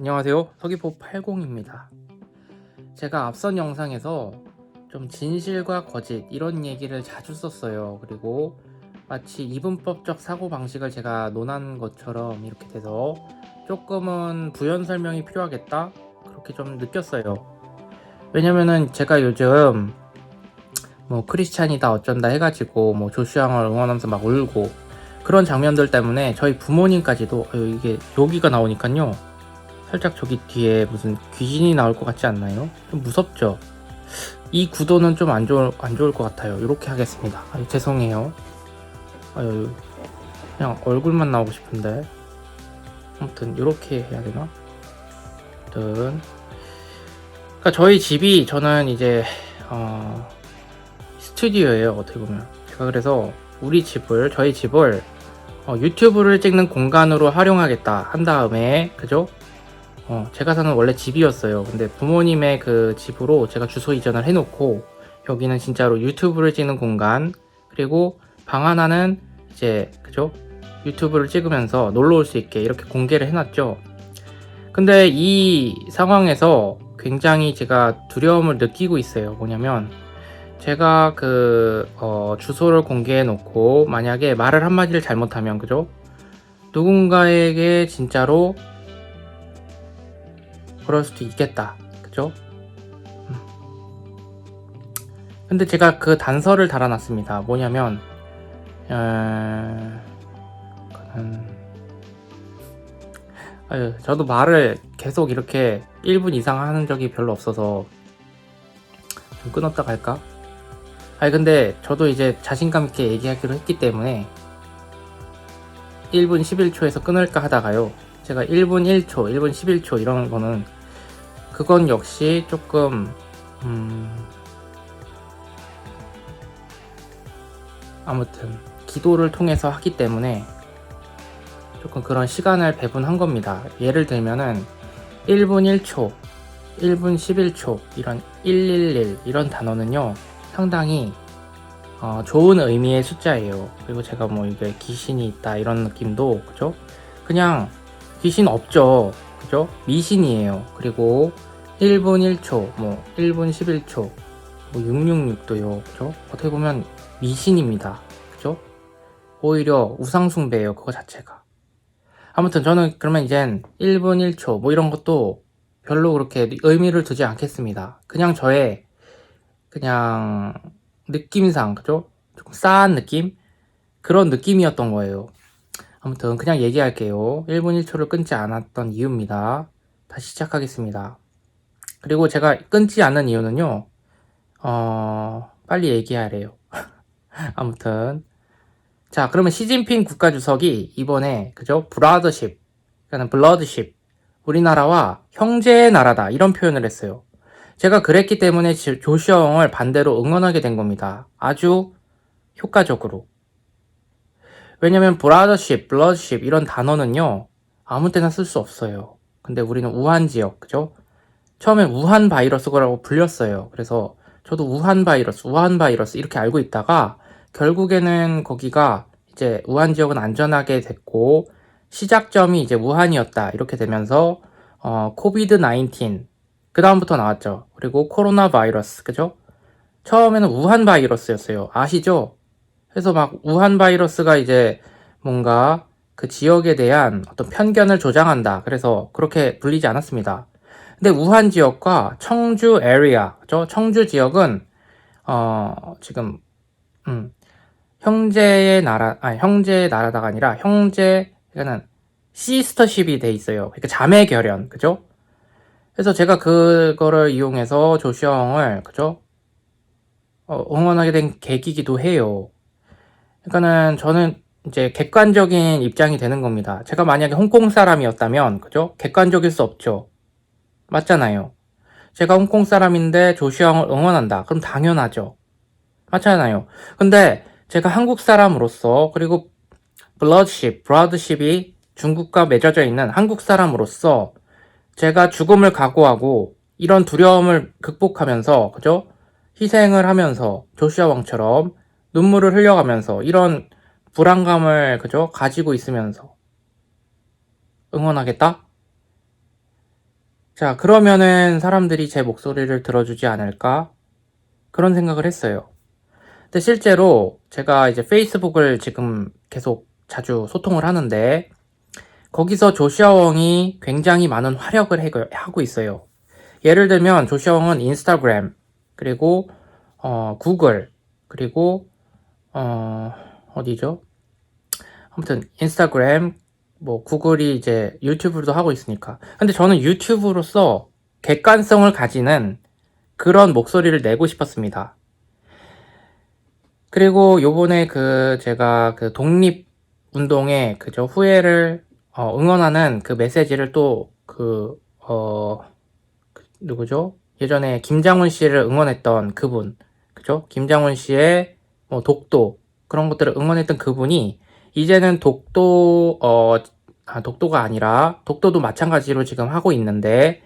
안녕하세요. 서귀포 80입니다. 제가 앞선 영상에서 좀 진실과 거짓 이런 얘기를 자주 썼어요. 그리고 마치 이분법적 사고방식을 제가 논한 것처럼 이렇게 돼서 조금은 부연 설명이 필요하겠다? 그렇게 좀 느꼈어요. 왜냐면은 제가 요즘 뭐 크리스찬이다 어쩐다 해가지고 뭐 조슈아를 응원하면서 막 울고 그런 장면들 때문에 저희 부모님까지도 이게 여기가 나오니까요. 살짝 저기 뒤에 무슨 귀신이 나올 것 같지 않나요? 좀 무섭죠? 이 구도는 좀 안 좋을 것 같아요. 이렇게 하겠습니다. 죄송해요. 그냥 얼굴만 나오고 싶은데. 아무튼, 이렇게 해야 되나? 아무튼. 그러니까 저희 집이 저는 이제, 스튜디오예요. 어떻게 보면. 제가 그래서 저희 집을 유튜브를 찍는 공간으로 활용하겠다 한 다음에, 그죠? 제가 사는 원래 집이었어요. 근데 부모님의 그 집으로 제가 주소 이전을 해놓고 여기는 진짜로 유튜브를 찍는 공간, 그리고 방 하나는 이제 그죠? 유튜브를 찍으면서 놀러 올 수 있게 이렇게 공개를 해놨죠. 근데 이 상황에서 굉장히 제가 두려움을 느끼고 있어요. 뭐냐면 제가 주소를 공개해 놓고 만약에 말을 한마디를 잘못하면, 그죠? 누군가에게 진짜로 그럴 수도 있겠다. 그죠? 근데 제가 그 단서를 달아놨습니다. 뭐냐면, 저도 말을 계속 이렇게 1분 이상 하는 적이 별로 없어서 좀 끊었다 갈까? 근데 저도 이제 자신감 있게 얘기하기로 했기 때문에 1분 11초에서 끊을까 하다가요. 제가 1분 1초, 1분 11초 이런 거는 그건 역시 조금 아무튼 기도를 통해서 하기 때문에 조금 그런 시간을 배분한 겁니다. 예를 들면은 1분 1초, 1분 11초 이런 111 이런 단어는요 상당히 좋은 의미의 숫자예요. 그리고 제가 뭐 이게 귀신이 있다 이런 느낌도, 그죠? 그냥 귀신 없죠. 그죠? 미신이에요. 그리고 1분 1초, 뭐 1분 11초, 뭐 666도요. 그죠? 어떻게 보면 미신입니다. 그죠? 오히려 우상숭배예요. 그거 자체가. 아무튼 저는 그러면 이젠 1분 1초 뭐 이런 것도 별로 그렇게 의미를 두지 않겠습니다. 그냥 저의 그냥 느낌상, 그죠? 조금 싸한 느낌? 그런 느낌이었던 거예요. 아무튼 그냥 얘기할게요. 1분 1초를 끊지 않았던 이유입니다. 다시 시작하겠습니다. 그리고 제가 끊지 않는 이유는요, 빨리 얘기하래요. 아무튼. 자, 그러면 시진핑 국가주석이 이번에, 그죠? 브라더십, 그러니까 블러드십, 우리나라와 형제의 나라다, 이런 표현을 했어요. 제가 그랬기 때문에 조슈아옹을 반대로 응원하게 된 겁니다. 아주 효과적으로. 왜냐면 브라더십, 블러드십 이런 단어는요, 아무 때나 쓸 수 없어요. 근데 우리는 우한 지역, 그죠? 처음엔 우한 바이러스라고 불렸어요. 그래서 저도 우한 바이러스 이렇게 알고 있다가 결국에는 거기가 이제 우한 지역은 안전하게 됐고 시작점이 이제 우한이었다 이렇게 되면서 코비드 19 그 다음부터 나왔죠. 그리고 코로나 바이러스, 그죠? 처음에는 우한 바이러스였어요. 아시죠? 그래서 막 우한 바이러스가 이제 뭔가 그 지역에 대한 어떤 편견을 조장한다. 그래서 그렇게 불리지 않았습니다. 근데 우한 지역과 청주 에리아, 그죠? 청주 지역은 지금 형제의 나라다가 아니라 그러니까는 시스터십이 돼 있어요. 그러니까 자매 결연, 그죠? 그래서 제가 그거를 이용해서 조슈아옹을, 그죠? 응원하게 된 계기이기도 해요. 그러니까는 저는 이제 객관적인 입장이 되는 겁니다. 제가 만약에 홍콩 사람이었다면, 그죠? 객관적일 수 없죠. 맞잖아요. 제가 홍콩 사람인데 조슈아옹을 응원한다. 그럼 당연하죠. 맞잖아요. 근데 제가 한국 사람으로서, 그리고 브라드십이 중국과 맺어져 있는 한국 사람으로서 제가 죽음을 각오하고 이런 두려움을 극복하면서, 그죠? 희생을 하면서 조슈아 왕처럼 눈물을 흘려가면서 이런 불안감을, 그죠? 가지고 있으면서 응원하겠다? 자, 그러면은 사람들이 제 목소리를 들어주지 않을까? 그런 생각을 했어요. 근데 실제로 제가 이제 페이스북을 지금 계속 자주 소통을 하는데, 거기서 조시아 웡이 굉장히 많은 활약을 하고 있어요. 예를 들면 조시아 웡은 인스타그램, 그리고 구글, 그리고 어디죠? 아무튼 인스타그램, 뭐 구글이 이제 유튜브도 하고 있으니까. 근데 저는 유튜브로서 객관성을 가지는 그런 목소리를 내고 싶었습니다. 그리고 요번에 제가 그 독립운동의 그저 후예를 응원하는 그 메시지를 또 누구죠? 예전에 김장훈 씨를 응원했던 그분, 그죠? 김장훈 씨의 뭐 독도, 그런 것들을 응원했던 그분이 이제는 독도가 아니라 독도도 마찬가지로 지금 하고 있는데,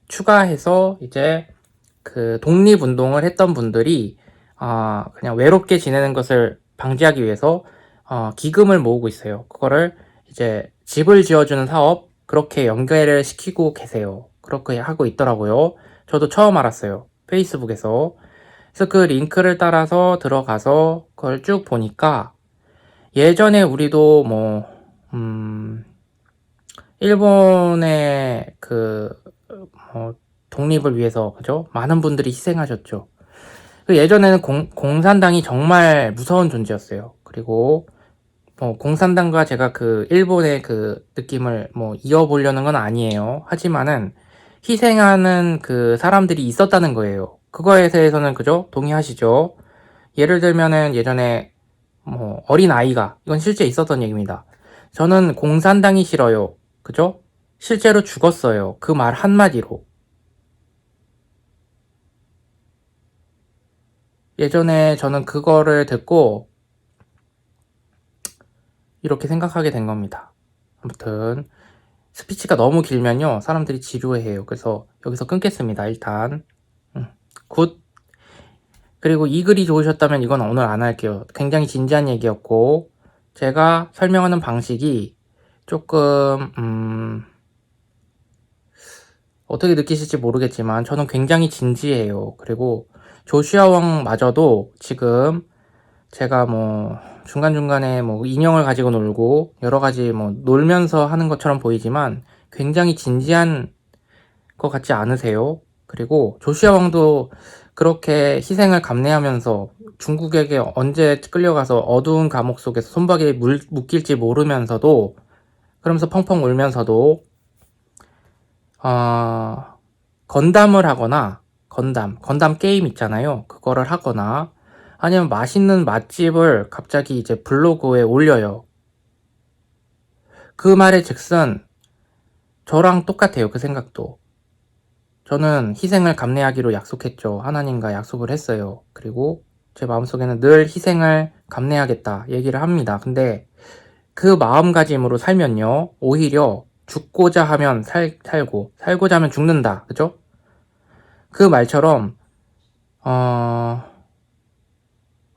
추가해서 이제 그 독립운동을 했던 분들이 그냥 외롭게 지내는 것을 방지하기 위해서 기금을 모으고 있어요. 그거를 이제 집을 지어주는 사업, 그렇게 연계를 시키고 계세요. 그렇게 하고 있더라고요. 저도 처음 알았어요. 페이스북에서. 그래서 그 링크를 따라서 들어가서 그걸 쭉 보니까, 예전에 우리도 일본의 독립을 위해서, 그죠? 많은 분들이 희생하셨죠. 예전에는 공산당이 정말 무서운 존재였어요. 그리고 공산당과 제가 그 일본의 그 느낌을 이어보려는 건 아니에요. 하지만은 희생하는 그 사람들이 있었다는 거예요. 그거에 대해서는 그죠? 동의하시죠? 예를 들면은 예전에 어린 아이가, 이건 실제 있었던 얘기입니다. 저는 공산당이 싫어요. 그죠? 실제로 죽었어요. 그 말 한마디로. 예전에 저는 그거를 듣고 이렇게 생각하게 된 겁니다. 아무튼 스피치가 너무 길면요 사람들이 지루해해요. 그래서 여기서 끊겠습니다. 일단 굿. 그리고 이 글이 좋으셨다면 이건 오늘 안 할게요. 굉장히 진지한 얘기였고, 제가 설명하는 방식이 조금 어떻게 느끼실지 모르겠지만 저는 굉장히 진지해요. 그리고 조슈아 왕마저도 지금 제가 중간중간에 인형을 가지고 놀고 여러가지 놀면서 하는 것처럼 보이지만 굉장히 진지한 것 같지 않으세요? 그리고 조슈아 왕도 그렇게 희생을 감내하면서 중국에게 언제 끌려가서 어두운 감옥 속에서 손바닥에 묶일지 모르면서도, 그러면서 펑펑 울면서도 건담을 하거나, 건담 게임 있잖아요. 그거를 하거나, 아니면 맛있는 맛집을 갑자기 이제 블로그에 올려요. 그 말의 즉슨 저랑 똑같아요. 그 생각도. 저는 희생을 감내하기로 약속했죠. 하나님과 약속을 했어요. 그리고 제 마음속에는 늘 희생을 감내하겠다 얘기를 합니다. 근데 그 마음가짐으로 살면요, 오히려 죽고자 하면 살고 살고자 하면 죽는다. 그죠? 그 말처럼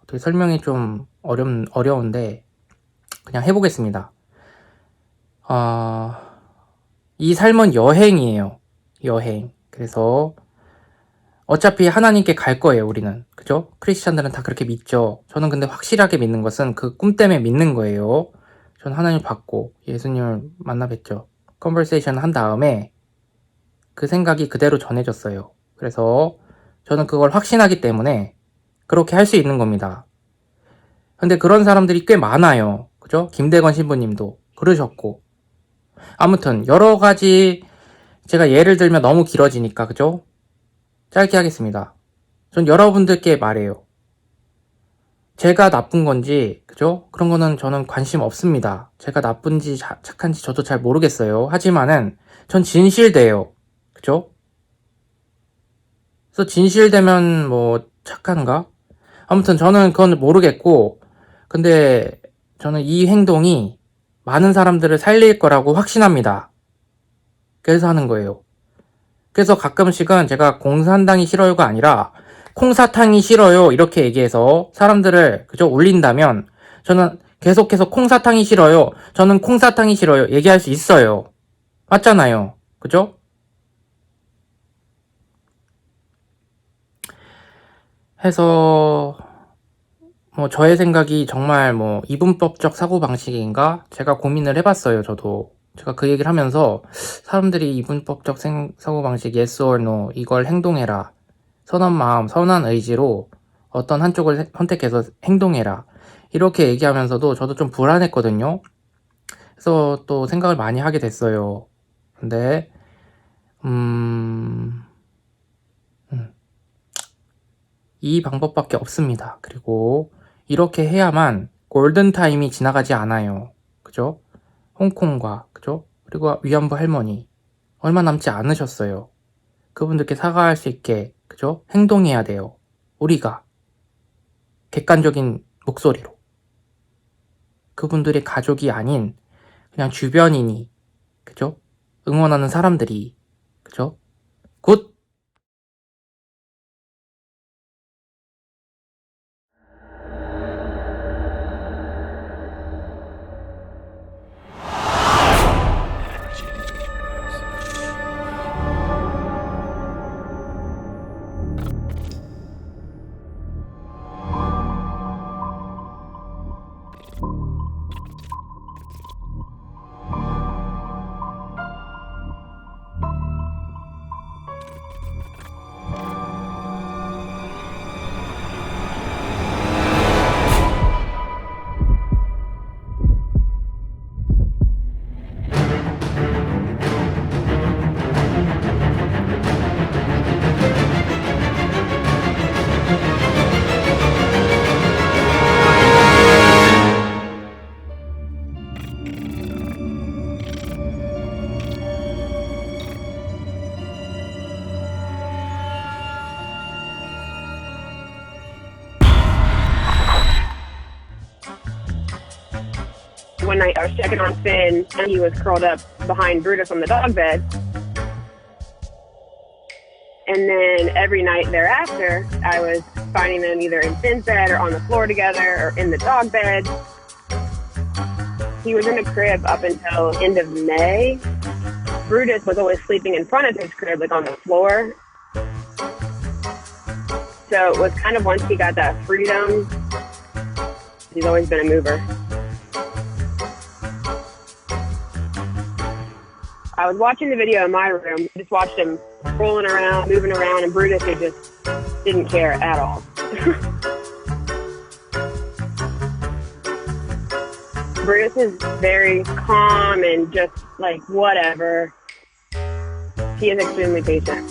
어떻게 설명이 좀 어려운데 그냥 해보겠습니다. 이 삶은 여행이에요. 여행. 그래서 어차피 하나님께 갈 거예요, 우리는. 그죠? 크리스찬들은 다 그렇게 믿죠. 저는 근데 확실하게 믿는 것은 그 꿈 때문에 믿는 거예요. 저는 하나님 받고 예수님을 만나 뵀죠. 컨버세이션 한 다음에 그 생각이 그대로 전해졌어요. 그래서 저는 그걸 확신하기 때문에 그렇게 할 수 있는 겁니다. 근데 그런 사람들이 꽤 많아요. 그죠? 김대건 신부님도 그러셨고. 아무튼 여러 가지, 제가 예를 들면 너무 길어지니까, 그죠? 짧게 하겠습니다. 전 여러분들께 말해요. 제가 나쁜 건지, 그죠? 그런 거는 저는 관심 없습니다. 제가 나쁜지 착한지 저도 잘 모르겠어요. 하지만은 전 진실돼요. 그죠? 그래서 진실되면 착한가? 아무튼 저는 그건 모르겠고, 근데 저는 이 행동이 많은 사람들을 살릴 거라고 확신합니다. 그래서 하는 거예요. 그래서 가끔씩은 제가 공산당이 싫어요가 아니라 콩사탕이 싫어요 이렇게 얘기해서 사람들을 그죠 울린다면, 저는 계속해서 콩사탕이 싫어요, 저는 콩사탕이 싫어요 얘기할 수 있어요. 맞잖아요. 그죠? 해서 뭐 저의 생각이 정말 뭐 이분법적 사고방식인가? 제가 고민을 해봤어요. 저도 제가 그 얘기를 하면서 사람들이 이분법적 사고방식 yes or no 이걸 행동해라, 선한 마음, 선한 의지로 어떤 한쪽을 선택해서 행동해라 이렇게 얘기하면서도 저도 좀 불안했거든요. 그래서 또 생각을 많이 하게 됐어요. 근데 이 방법밖에 없습니다. 그리고 이렇게 해야만 골든타임이 지나가지 않아요. 그죠? 홍콩과, 그죠? 그리고 위안부 할머니, 얼마 남지 않으셨어요. 그분들께 사과할 수 있게, 그죠? 행동해야 돼요. 우리가. 객관적인 목소리로. 그분들의 가족이 아닌, 그냥 주변인이, 그죠? 응원하는 사람들이, 그죠? 굿! One night I was checking on Finn and he was curled up behind Brutus on the dog bed. And then every night thereafter, I was finding them either in Finn's bed or on the floor together or in the dog bed. He was in a crib up until end of May. Brutus was always sleeping in front of his crib, like on the floor. So it was kind of once he got that freedom, he's always been a mover. I was watching the video in my room, just watched him rolling around, moving around, and Brutus who just didn't care at all. Brutus is very calm and just like whatever. He is extremely patient.